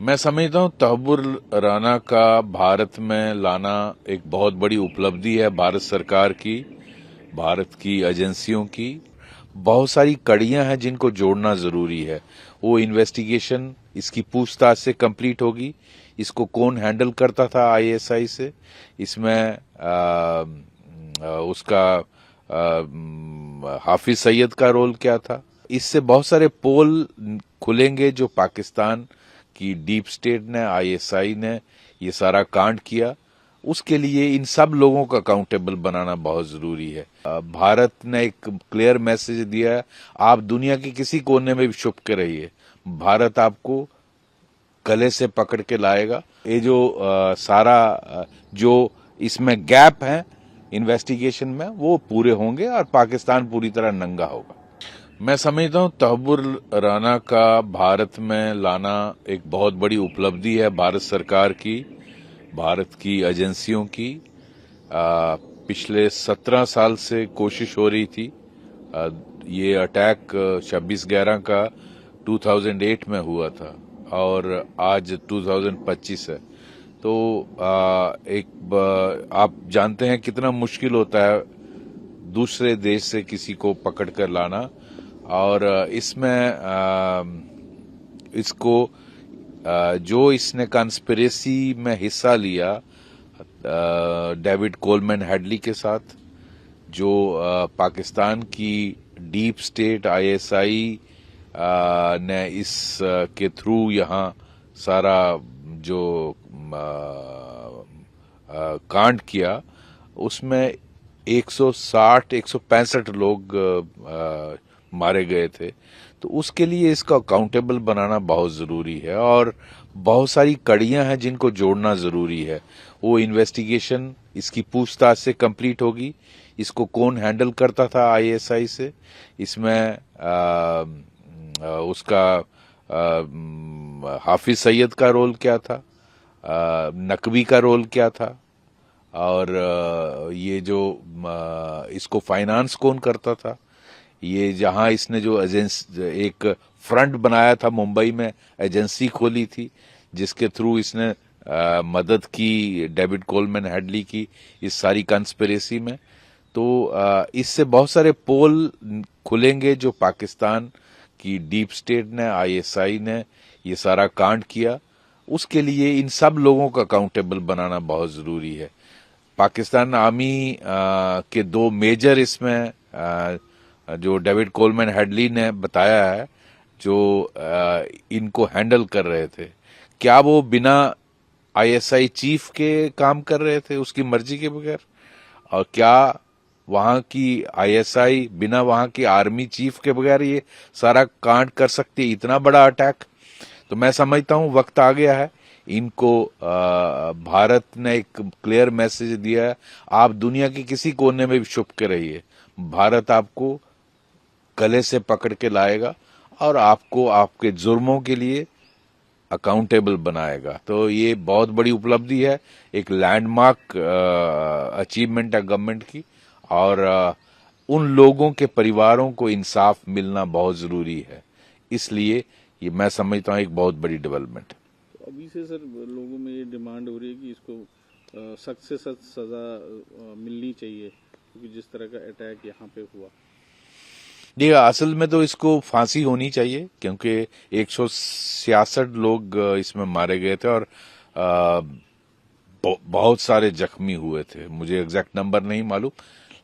मैं समझता हूँ तहव्वुर राना का भारत में लाना एक बहुत बड़ी उपलब्धि है भारत सरकार की, भारत की एजेंसियों की। बहुत सारी कड़ियां हैं जिनको जोड़ना जरूरी है। वो इन्वेस्टिगेशन इसकी पूछताछ से कंप्लीट होगी। इसको कौन हैंडल करता था आईएसआई से, इसमें उसका हाफिज सईद का रोल क्या था। इससे बहुत सारे पोल खुलेंगे जो पाकिस्तान की डीप स्टेट ने, आईएसआई ने ये सारा कांड किया। उसके लिए इन सब लोगों को अकाउंटेबल बनाना बहुत जरूरी है। भारत ने एक क्लियर मैसेज दिया है, आप दुनिया के किसी कोने में भी छुप के रहिए, भारत आपको गले से पकड़ के लाएगा। ये जो जो इसमें गैप है इन्वेस्टिगेशन में, वो पूरे होंगे और पाकिस्तान पूरी तरह नंगा होगा। मैं समझता हूँ तहव्वुर राना का भारत में लाना एक बहुत बड़ी उपलब्धि है भारत सरकार की, भारत की एजेंसियों की। पिछले 17 साल से कोशिश हो रही थी। ये अटैक 26/11 का 2008 में हुआ था और आज 2025 है। तो आप जानते हैं कितना मुश्किल होता है दूसरे देश से किसी को पकड़ कर लाना। और इसमें इसको जो इसने कंस्पिरेसी में हिस्सा लिया डेविड कोलमैन हेडली के साथ, जो पाकिस्तान की डीप स्टेट आईएसआई ने इस के थ्रू यहाँ सारा जो कांड किया, उसमें 165 लोग मारे गए थे। तो उसके लिए इसका अकाउंटेबल बनाना बहुत जरूरी है और बहुत सारी कड़ियां हैं जिनको जोड़ना जरूरी है। वो इन्वेस्टिगेशन इसकी पूछताछ से कंप्लीट होगी। इसको कौन हैंडल करता था आईएसआई से, इसमें उसका हाफिज सईद का रोल क्या था, नकवी का रोल क्या था, और ये जो इसको फाइनेंस कौन करता था। ये जहां इसने जो एक फ्रंट बनाया था मुंबई में, एजेंसी खोली थी जिसके थ्रू इसने मदद की डेविड कोलमैन हेडली की इस सारी कंस्पिरेसी में। तो इससे बहुत सारे पोल खुलेंगे जो पाकिस्तान की डीप स्टेट ने, आईएसआई ने ये सारा कांड किया। उसके लिए इन सब लोगों को अकाउंटेबल बनाना बहुत जरूरी है। पाकिस्तान आर्मी के दो मेजर इसमें जो डेविड कोलमैन हेडली ने बताया है, जो इनको हैंडल कर रहे थे, क्या वो बिना आईएसआई चीफ के काम कर रहे थे उसकी मर्जी के बगैर? और क्या वहां की आईएसआई बिना वहां की आर्मी चीफ के बगैर ये सारा कांड कर सकती है, इतना बड़ा अटैक? तो मैं समझता हूं वक्त आ गया है। इनको भारत ने एक क्लियर मैसेज दिया है, आप दुनिया के किसी कोने में भी छुप के रहिए, भारत आपको गले से पकड़ के लाएगा और आपको आपके जुर्मों के लिए अकाउंटेबल बनाएगा। तो ये बहुत बड़ी उपलब्धि है, एक लैंडमार्क अचीवमेंट है गवर्नमेंट की। और उन लोगों के परिवारों को इंसाफ मिलना बहुत जरूरी है। इसलिए ये मैं समझता हूँ एक बहुत बड़ी डेवलपमेंट है। अभी से सर लोगों में ये डिमांड हो रही है कि इसको सख्त से सख्त सजा मिलनी चाहिए, क्योंकि जिस तरह का अटैक यहाँ पे हुआ। जी, असल में तो इसको फांसी होनी चाहिए, क्योंकि 166 लोग इसमें मारे गए थे और बहुत सारे जख्मी हुए थे। मुझे एग्जैक्ट नंबर नहीं मालूम,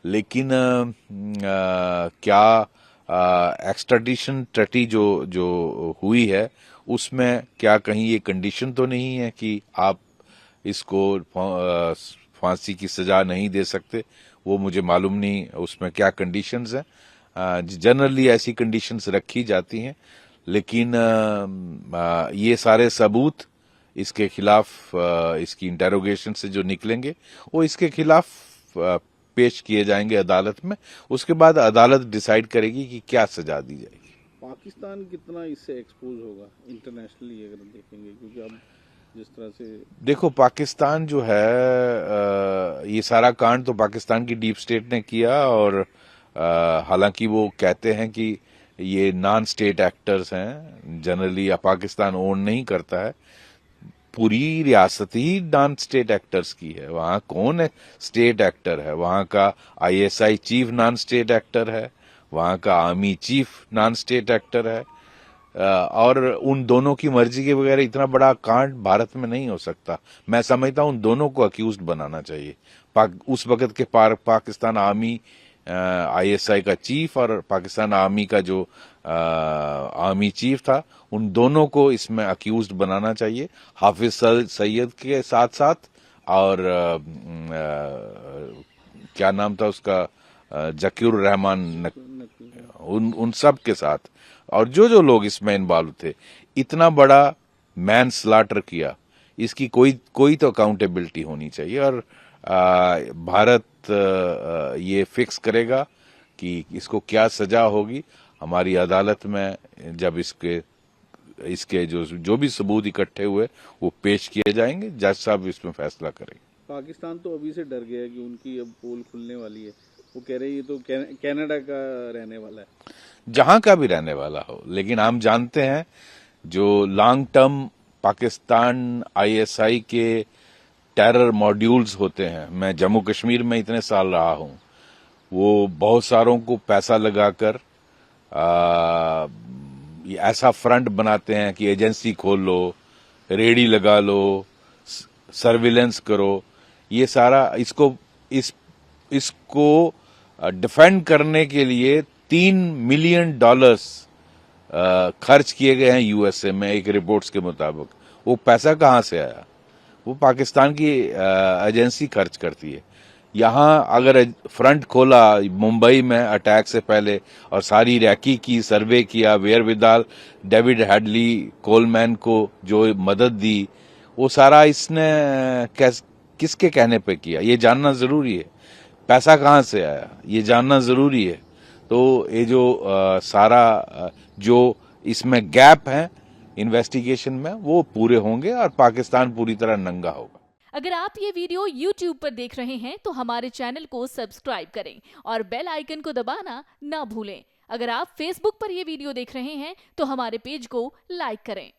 लेकिन क्या एक्सट्राडिशन ट्रीटी जो जो हुई है उसमें क्या कहीं ये कंडीशन तो नहीं है कि आप इसको फांसी की सजा नहीं दे सकते? वो मुझे मालूम नहीं उसमें क्या कंडीशंस हैं। जनरली ऐसी कंडीशंस रखी जाती हैं, लेकिन ये सारे सबूत इसके खिलाफ इसकी इंटेरोगेशन से जो निकलेंगे वो इसके खिलाफ पेश किए जाएंगे अदालत में। उसके बाद अदालत डिसाइड करेगी कि क्या सजा दी जाएगी। पाकिस्तान कितना इससे एक्सपोज होगा इंटरनेशनली अगर देखेंगे, क्योंकि अब जिस तरह से देखो, पाकिस्तान जो है ये सारा कांड तो पाकिस्तान की डीप स्टेट ने किया और हालांकि वो कहते हैं कि ये नॉन स्टेट एक्टर्स हैं, जनरली पाकिस्तान ओन नहीं करता है, पूरी रियासत ही नॉन स्टेट एक्टर्स की है। वहां कौन है स्टेट एक्टर है? वहां का ISI chief non state actor है, वहां का army chief non state actor है। और उन दोनों की मर्जी के बगैर इतना बड़ा कांड भारत में नहीं हो सकता। मैं समझता हूं उन दोनों को अक्यूज्ड बनाना चाहिए। उस वक्त के पाकिस्तान आर्मी आईएसआई का चीफ और पाकिस्तान आर्मी का जो आर्मी चीफ था, उन दोनों को इसमें अक्यूज्ड बनाना चाहिए, हाफिज सईद के साथ साथ। और क्या नाम था उसका, जकीर रहमान, उन सब के साथ, और जो लोग इसमें इन्वॉल्व थे। इतना बड़ा मैन स्लाटर किया, इसकी कोई तो अकाउंटेबिलिटी होनी चाहिए। और भारत ये फिक्स करेगा कि इसको क्या सजा होगी। हमारी अदालत में जब इसके जो भी सबूत इकट्ठे हुए वो पेश किए जाएंगे, जज साहब इसमें फैसला करेंगे। पाकिस्तान तो अभी से डर गया है कि उनकी अब पोल खुलने वाली है। वो कह रहे हैं ये तो कनाडा का रहने वाला है। जहां का भी रहने वाला हो, लेकिन हम जानते हैं जो लॉन्ग टर्म पाकिस्तान आईएसआई के टेरर मॉड्यूल्स होते हैं, मैं जम्मू कश्मीर में इतने साल रहा हूं, वो बहुत सारों को पैसा लगाकर ऐसा फ्रंट बनाते हैं कि एजेंसी खोल लो, रेडी लगा लो, सर्विलेंस करो। ये सारा इसको डिफेंड करने के लिए $3 मिलियन खर्च किए गए हैं यूएसए में, एक रिपोर्ट्स के मुताबिक। वो पैसा कहां से आया? वो पाकिस्तान की एजेंसी खर्च करती है। यहां अगर फ्रंट खोला मुंबई में अटैक से पहले और सारी रैकी की, सर्वे किया, वेयरविदाल डेविड हेडली कोलमैन को जो मदद दी, वो सारा इसने किसके कहने पे किया, ये जानना जरूरी है। पैसा कहां से आया, ये जानना जरूरी है। तो ये जो सारा जो इसमें गैप है इन्वेस्टिगेशन में, वो पूरे होंगे और पाकिस्तान पूरी तरह नंगा होगा। अगर आप ये वीडियो YouTube पर देख रहे हैं तो हमारे चैनल को सब्सक्राइब करें और बेल आइकन को दबाना ना भूलें। अगर आप Facebook पर ये वीडियो देख रहे हैं तो हमारे पेज को लाइक करें।